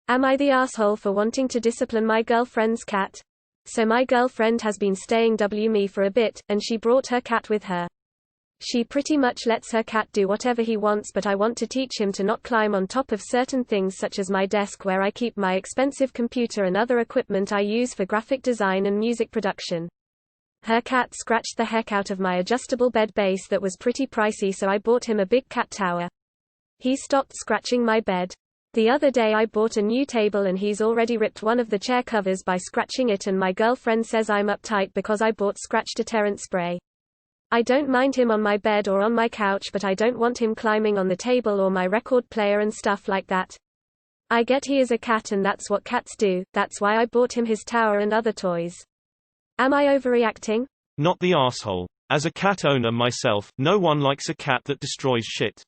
Am I the asshole for wanting to discipline my girlfriend's cat? So my girlfriend has been staying with me for a bit, and she brought her cat with her. She pretty much lets her cat do whatever he wants, but I want to teach him to not climb on top of certain things such as my desk where I keep my expensive computer and other equipment I use for graphic design and music production. Her cat scratched the heck out of my adjustable bed base that was pretty pricey, so I bought him a big cat tower. He stopped scratching my bed. The other day I bought a new table and he's already ripped one of the chair covers by scratching it, and my girlfriend says I'm uptight because I bought scratch deterrent spray. I don't mind him on my bed or on my couch, but I don't want him climbing on the table or my record player and stuff like that. I get he is a cat and that's what cats do, that's why I bought him his tower and other toys. Am I overreacting? Not the asshole. As a cat owner myself, no one likes a cat that destroys shit.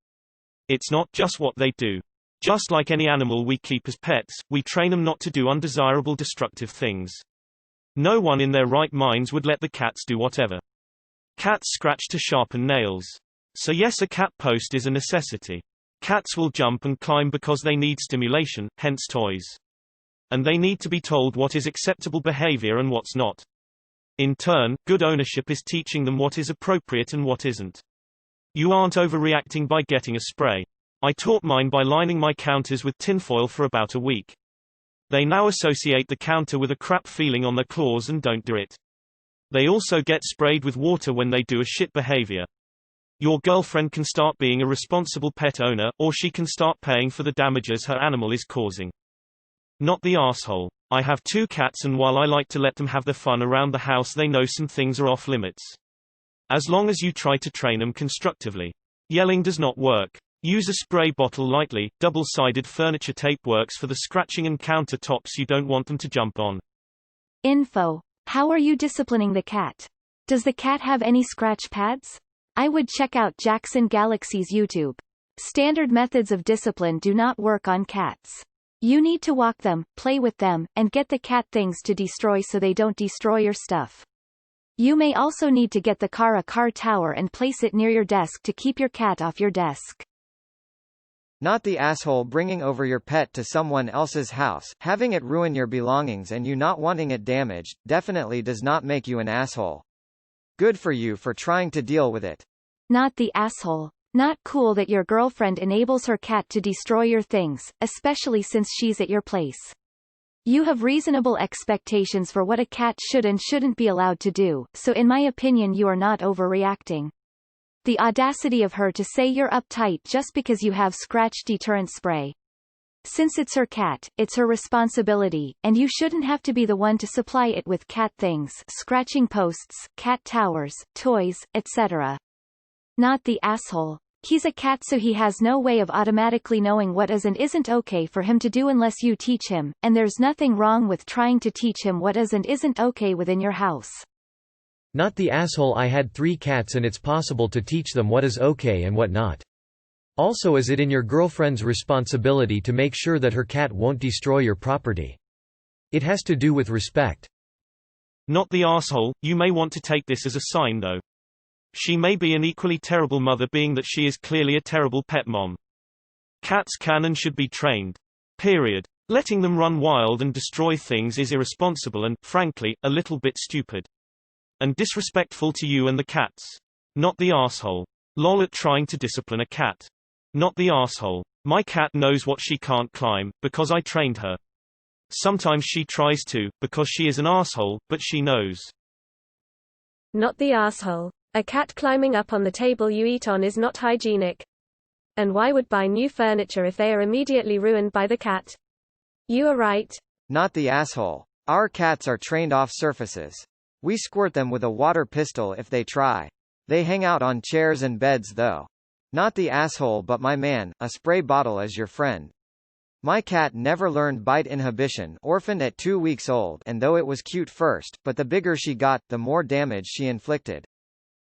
It's not just what they do. Just like any animal we keep as pets, we train them not to do undesirable destructive things. No one in their right minds would let the cats do whatever. Cats scratch to sharpen nails. So yes, a cat post is a necessity. Cats will jump and climb because they need stimulation, hence toys. And they need to be told what is acceptable behavior and what's not. In turn, good ownership is teaching them what is appropriate and what isn't. You aren't overreacting by getting a spray. I taught mine by lining my counters with tinfoil for about a week. They now associate the counter with a crap feeling on their claws and don't do it. They also get sprayed with water when they do a shit behavior. Your girlfriend can start being a responsible pet owner, or she can start paying for the damages her animal is causing. Not the asshole. I have 2 cats, and while I like to let them have their fun around the house, they know some things are off limits. As long as you try to train them constructively. Yelling does not work. Use a spray bottle lightly. Double-sided furniture tape works for the scratching and countertops you don't want them to jump on. Info. How are you disciplining the cat? Does the cat have any scratch pads? I would check out Jackson Galaxy's YouTube. Standard methods of discipline do not work on cats. You need to walk them, play with them, and get the cat things to destroy so they don't destroy your stuff. You may also need to get the car a car tower and place it near your desk to keep your cat off your desk. Not the asshole bringing over your pet to someone else's house, having it ruin your belongings and you not wanting it damaged, definitely does not make you an asshole. Good for you for trying to deal with it. Not the asshole. Not cool that your girlfriend enables her cat to destroy your things, especially since she's at your place. You have reasonable expectations for what a cat should and shouldn't be allowed to do, so in my opinion you are not overreacting. The audacity of her to say you're uptight just because you have scratch deterrent spray. Since it's her cat, it's her responsibility, and you shouldn't have to be the one to supply it with cat things, scratching posts, cat towers, toys, etc. Not the asshole. He's a cat, so he has no way of automatically knowing what is and isn't okay for him to do unless you teach him, and there's nothing wrong with trying to teach him what is and isn't okay within your house. Not the asshole. I had 3 cats and it's possible to teach them what is okay and what not. Also, is it in your girlfriend's responsibility to make sure that her cat won't destroy your property? It has to do with respect. Not the asshole. You may want to take this as a sign though. She may be an equally terrible mother, being that she is clearly a terrible pet mom. Cats can and should be trained. Period. Letting them run wild and destroy things is irresponsible and, frankly, a little bit stupid. And disrespectful to you and the cats. Not the asshole. Lol at trying to discipline a cat. Not the asshole. My cat knows what she can't climb, because I trained her. Sometimes she tries to, because she is an asshole, but she knows. Not the asshole. A cat climbing up on the table you eat on is not hygienic. And why would buy new furniture if they are immediately ruined by the cat? You are right. Not the asshole. Our cats are trained off surfaces. We squirt them with a water pistol if they try. They hang out on chairs and beds though. Not the asshole, but my man, a spray bottle as your friend. My cat never learned bite inhibition, orphaned at 2 weeks old, and though it was cute first, but the bigger she got, the more damage she inflicted.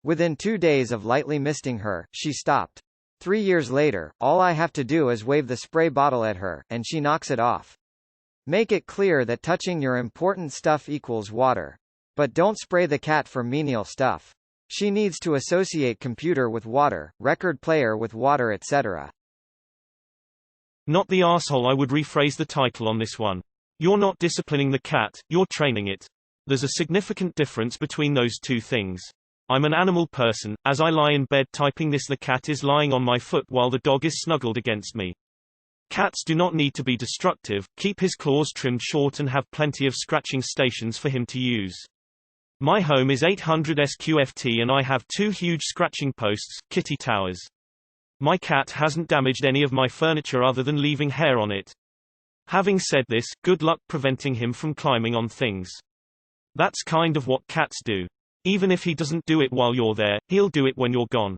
Within 2 days of lightly misting her, she stopped. 3 years later, all I have to do is wave the spray bottle at her, and she knocks it off. Make it clear that touching your important stuff equals water. But don't spray the cat for menial stuff. She needs to associate computer with water, record player with water, etc. Not the asshole. I would rephrase the title on this one. You're not disciplining the cat, you're training it. There's a significant difference between those two things. I'm an animal person. As I lie in bed typing this, the cat is lying on my foot while the dog is snuggled against me. Cats do not need to be destructive. Keep his claws trimmed short and have plenty of scratching stations for him to use. My home is 800 SQFT and I have 2 huge scratching posts, kitty towers. My cat hasn't damaged any of my furniture other than leaving hair on it. Having said this, good luck preventing him from climbing on things. That's kind of what cats do. Even if he doesn't do it while you're there, he'll do it when you're gone.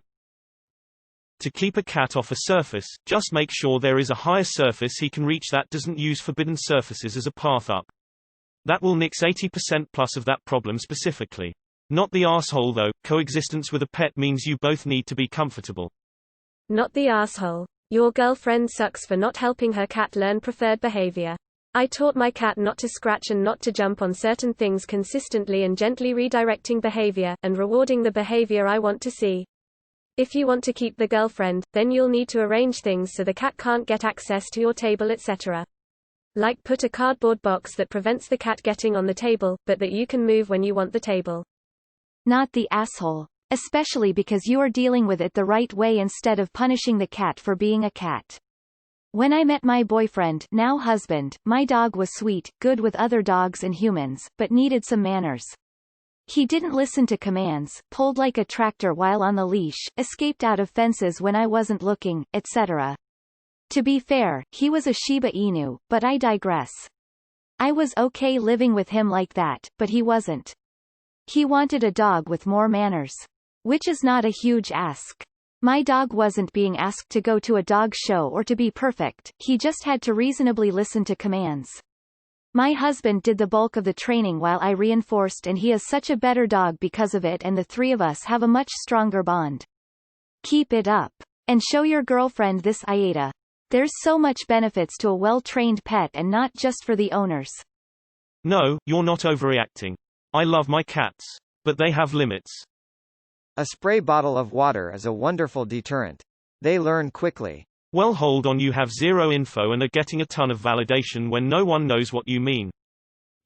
To keep a cat off a surface, just make sure there is a higher surface he can reach that doesn't use forbidden surfaces as a path up. That will nix 80% plus of that problem specifically. Not the asshole though. Coexistence with a pet means you both need to be comfortable. Not the asshole. Your girlfriend sucks for not helping her cat learn preferred behavior. I taught my cat not to scratch and not to jump on certain things consistently, and gently redirecting behavior, and rewarding the behavior I want to see. If you want to keep the girlfriend, then you'll need to arrange things so the cat can't get access to your table, etc. Like put a cardboard box that prevents the cat getting on the table, but that you can move when you want the table. Not the asshole. Especially because you are dealing with it the right way instead of punishing the cat for being a cat. When I met my boyfriend, now husband, my dog was sweet, good with other dogs and humans, but needed some manners. He didn't listen to commands, pulled like a tractor while on the leash, escaped out of fences when I wasn't looking, etc. To be fair, he was a Shiba Inu, but I digress. I was okay living with him like that, but he wasn't. He wanted a dog with more manners. Which is not a huge ask. My dog wasn't being asked to go to a dog show or to be perfect, he just had to reasonably listen to commands. My husband did the bulk of the training while I reinforced, and he is such a better dog because of it, and the 3 of us have a much stronger bond. Keep it up. And show your girlfriend this AITA. There's so much benefits to a well-trained pet, and not just for the owners. No, you're not overreacting. I love my cats. But they have limits. A spray bottle of water is a wonderful deterrent. They learn quickly. Well, hold on, you have zero info and are getting a ton of validation when no one knows what you mean.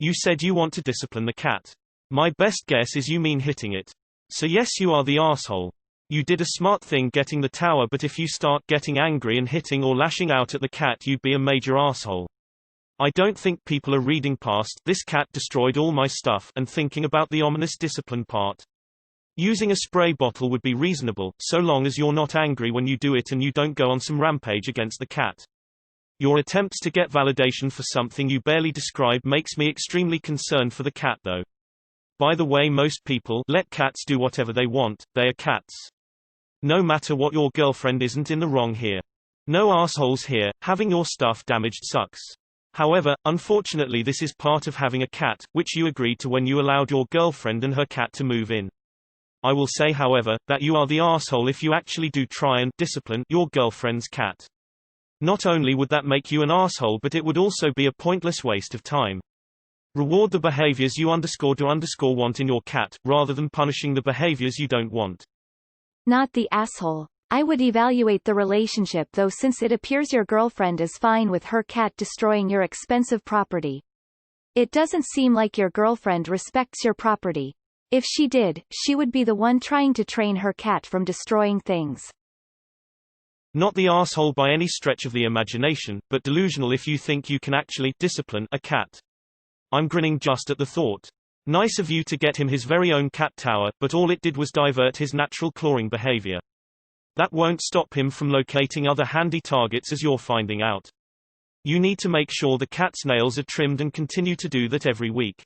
You said you want to discipline the cat. My best guess is you mean hitting it. So yes, you are the asshole. You did a smart thing getting the tower, but if you start getting angry and hitting or lashing out at the cat, you'd be a major asshole. I don't think people are reading past "this cat destroyed all my stuff" and thinking about the ominous discipline part. Using a spray bottle would be reasonable, so long as you're not angry when you do it and you don't go on some rampage against the cat. Your attempts to get validation for something you barely describe makes me extremely concerned for the cat though. By the way, most people let cats do whatever they want, they are cats. No matter what, your girlfriend isn't in the wrong here. No assholes here. Having your stuff damaged sucks. However, unfortunately this is part of having a cat, which you agreed to when you allowed your girlfriend and her cat to move in. I will say, however, that you are the asshole if you actually do try and discipline your girlfriend's cat. Not only would that make you an asshole, but it would also be a pointless waste of time. Reward the behaviors you _do_ want in your cat, rather than punishing the behaviors you don't want. Not the asshole. I would evaluate the relationship though, since it appears your girlfriend is fine with her cat destroying your expensive property. It doesn't seem like your girlfriend respects your property. If she did, she would be the one trying to train her cat from destroying things. Not the asshole by any stretch of the imagination, but delusional if you think you can actually discipline a cat. I'm grinning just at the thought. Nice of you to get him his very own cat tower, but all it did was divert his natural clawing behavior. That won't stop him from locating other handy targets, as you're finding out. You need to make sure the cat's nails are trimmed and continue to do that every week.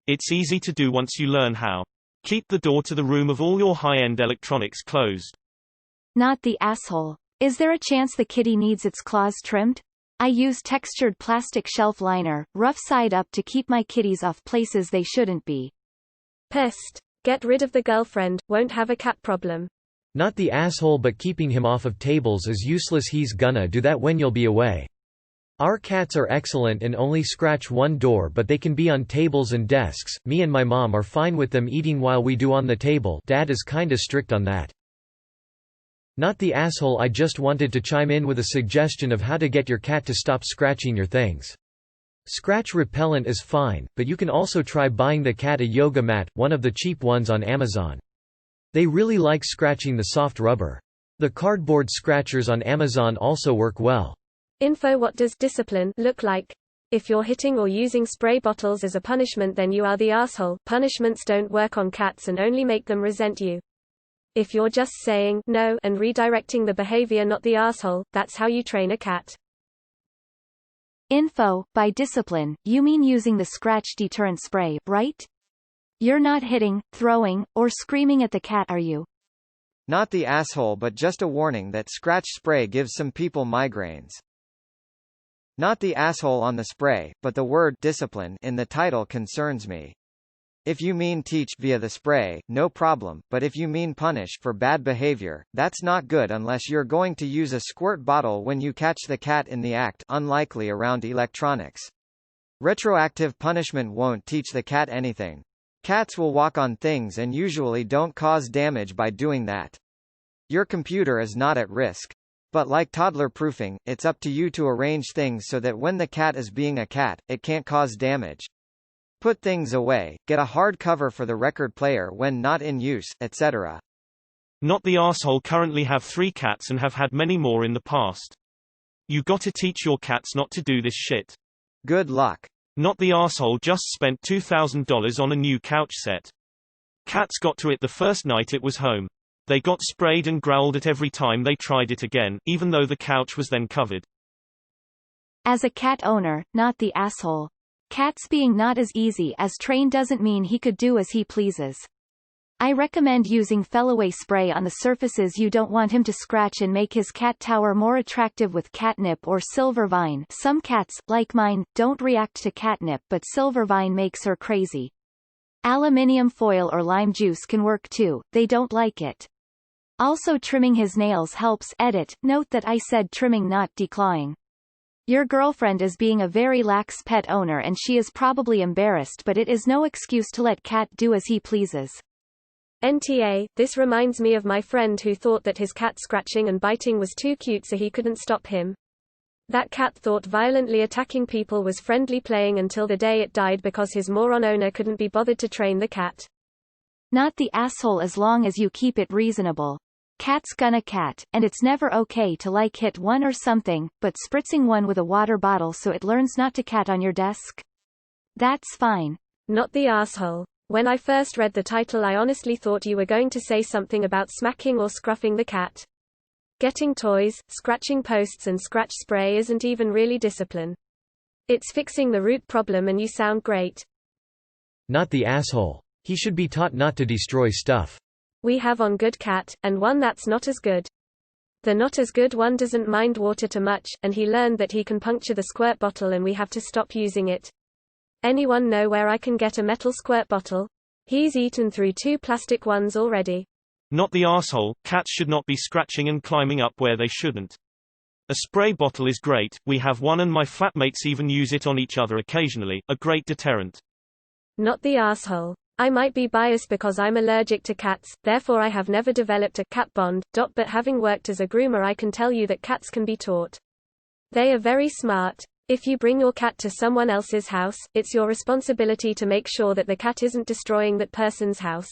It's easy to do once you learn how. Keep the door to the room of all your high-end electronics closed. Not the asshole. Is there a chance the kitty needs its claws trimmed? I use textured plastic shelf liner, rough side up, to keep my kitties off places they shouldn't be. Pest. Get rid of the girlfriend, won't have a cat problem. Not the asshole, but keeping him off of tables is useless. He's gonna do that when you'll be away. Our cats are excellent and only scratch one door, but they can be on tables and desks. Me and my mom are fine with them eating while we do on the table. Dad is kinda strict on that. Not the asshole. I just wanted to chime in with a suggestion of how to get your cat to stop scratching your things. Scratch repellent is fine, but you can also try buying the cat a yoga mat, one of the cheap ones on Amazon. They really like scratching the soft rubber. The cardboard scratchers on Amazon also work well. Info. What does discipline look like? If you're hitting or using spray bottles as a punishment, then you are the asshole. Punishments don't work on cats and only make them resent you. If you're just saying no and redirecting the behavior, not the asshole, that's how you train a cat. Info. By discipline, you mean using the scratch deterrent spray, right? You're not hitting, throwing, or screaming at the cat, are you? Not the asshole, but just a warning that scratch spray gives some people migraines. Not the asshole on the spray, but the word discipline in the title concerns me. If you mean teach via the spray, no problem, but if you mean punish for bad behavior, that's not good unless you're going to use a squirt bottle when you catch the cat in the act, unlikely around electronics. Retroactive punishment won't teach the cat anything. Cats will walk on things and usually don't cause damage by doing that. Your computer is not at risk. But like toddler proofing, it's up to you to arrange things so that when the cat is being a cat, it can't cause damage. Put things away, get a hard cover for the record player when not in use, etc. Not the asshole. Currently have 3 cats and have had many more in the past. You gotta teach your cats not to do this shit. Good luck. Not the asshole. Just spent $2,000 on a new couch set. Cats got to it the first night it was home. They got sprayed and growled at every time they tried it again, even though the couch was then covered. As a cat owner, not the asshole. Cats being not as easy as trained doesn't mean he could do as he pleases. I recommend using fell-away spray on the surfaces you don't want him to scratch and make his cat tower more attractive with catnip or silver vine. Some cats, like mine, don't react to catnip, but silver vine makes her crazy. Aluminium foil or lime juice can work too, they don't like it. Also, trimming his nails helps. Edit, note that I said trimming, not declawing. Your girlfriend is being a very lax pet owner and she is probably embarrassed, but it is no excuse to let cat do as he pleases. NTA, this reminds me of my friend who thought that his cat scratching and biting was too cute so he couldn't stop him. That cat thought violently attacking people was friendly playing until the day it died because his moron owner couldn't be bothered to train the cat. Not the asshole as long as you keep it reasonable. Cat's gonna cat, and it's never okay to like hit one or something, but spritzing one with a water bottle so it learns not to cat on your desk? That's fine. Not the asshole. When I first read the title I honestly thought you were going to say something about smacking or scruffing the cat. Getting toys, scratching posts and scratch spray isn't even really discipline. It's fixing the root problem and you sound great. Not the asshole. He should be taught not to destroy stuff. We have on good cat, and one that's not as good. The not as good one doesn't mind water too much, and he learned that he can puncture the squirt bottle and we have to stop using it. Anyone know where I can get a metal squirt bottle? He's eaten through 2 plastic ones already. Not the asshole. Cats should not be scratching and climbing up where they shouldn't. A spray bottle is great, we have one and my flatmates even use it on each other occasionally, a great deterrent. Not the asshole. I might be biased because I'm allergic to cats, therefore I have never developed a cat bond, but having worked as a groomer I can tell you that cats can be taught. They are very smart. If you bring your cat to someone else's house, it's your responsibility to make sure that the cat isn't destroying that person's house.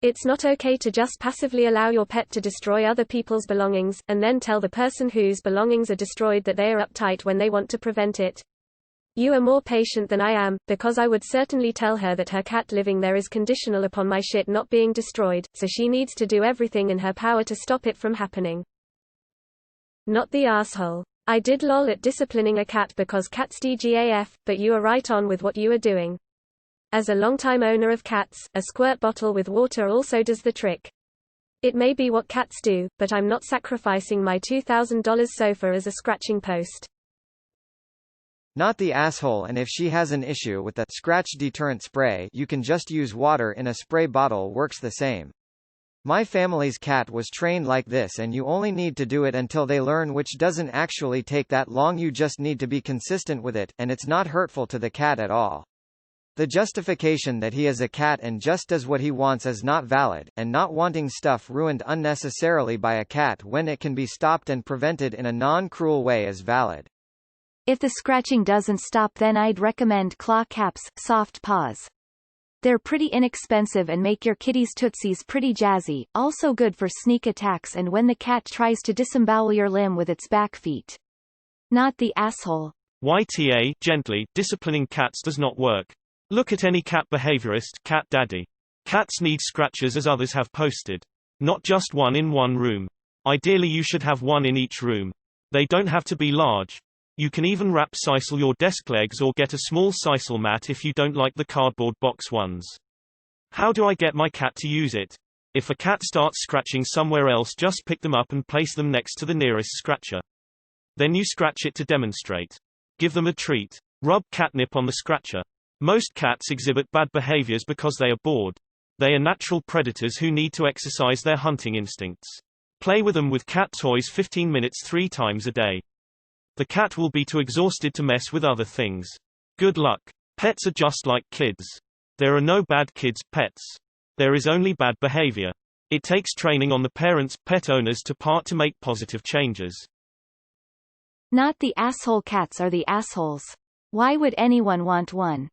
It's not okay to just passively allow your pet to destroy other people's belongings, and then tell the person whose belongings are destroyed that they are uptight when they want to prevent it. You are more patient than I am, because I would certainly tell her that her cat living there is conditional upon my shit not being destroyed, so she needs to do everything in her power to stop it from happening. Not the asshole. I did lol at disciplining a cat because cats DGAF, but you are right on with what you are doing. As a longtime owner of cats, a squirt bottle with water also does the trick. It may be what cats do, but I'm not sacrificing my $2,000 sofa as a scratching post. Not the asshole. And if she has an issue with the scratch deterrent spray, you can just use water in a spray bottle, works the same. My family's cat was trained like this and you only need to do it until they learn, which doesn't actually take that long. You just need to be consistent with it, and it's not hurtful to the cat at all. The justification that he is a cat and just does what he wants is not valid, and not wanting stuff ruined unnecessarily by a cat when it can be stopped and prevented in a non-cruel way is valid. If the scratching doesn't stop, then I'd recommend claw caps, soft paws. They're pretty inexpensive and make your kitty's tootsies pretty jazzy, also good for sneak attacks and when the cat tries to disembowel your limb with its back feet. Not the asshole. YTA, gently, disciplining cats does not work. Look at any cat behaviorist, Cat Daddy. Cats need scratchers as others have posted. Not just one in one room. Ideally you should have one in each room. They don't have to be large. You can even wrap sisal your desk legs or get a small sisal mat if you don't like the cardboard box ones. How do I get my cat to use it? If a cat starts scratching somewhere else, just pick them up and place them next to the nearest scratcher. Then you scratch it to demonstrate. Give them a treat. Rub catnip on the scratcher. Most cats exhibit bad behaviors because they are bored. They are natural predators who need to exercise their hunting instincts. Play with them with cat toys 15 minutes 3 times a day. The cat will be too exhausted to mess with other things. Good luck. Pets are just like kids. There are no bad kids, pets. There is only bad behavior. It takes training on the parents, pet owners to make positive changes. Not the asshole cats are the assholes. Why would anyone want one?